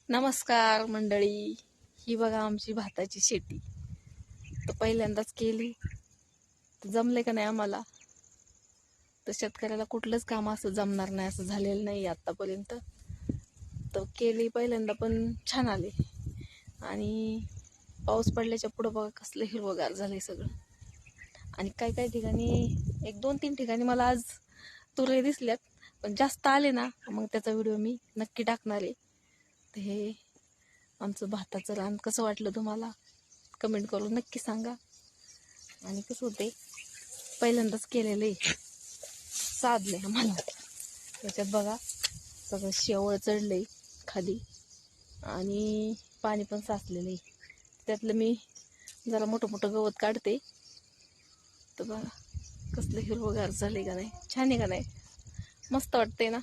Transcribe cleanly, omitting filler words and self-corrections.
नमस्कार मंडळी. ही बघा आमची भाताची शेती. तर पहिल्यांदाच केली तर जमले का नाही आम्हाला. तर शेतकऱ्याला कुठलंच काम असं जमणार नाही असं झालेलं नाही आतापर्यंत. तर केली पहिल्यांदा पण छान आले. आणि पाऊस पडल्याच्या पुढं बघा कसलं हिरवगार झालंय सगळं. आणि काही काही ठिकाणी 1-2-3 ठिकाणी मला आज तुरे दिसल्यात, पण जास्त आले ना मग त्याचा व्हिडिओ मी नक्की टाकणार आहे. तर हे आमचं भाताचं रान कसं वाटलं तुम्हाला कमेंट करून नक्की सांगा. आणि कसं होते पहिल्यांदाच केलेलं आहे, साधले आम्हाला. त्याच्यात बघा सगळं शेवळ चढलंय खाली आणि पाणी पण साचलेलं आहे. त्यातलं मी जरा मोठं मोठं गवत काढते. तर बघा कसलं हिरवगार झाले का नाही, छान आहे का नाही, मस्त वाटते ना.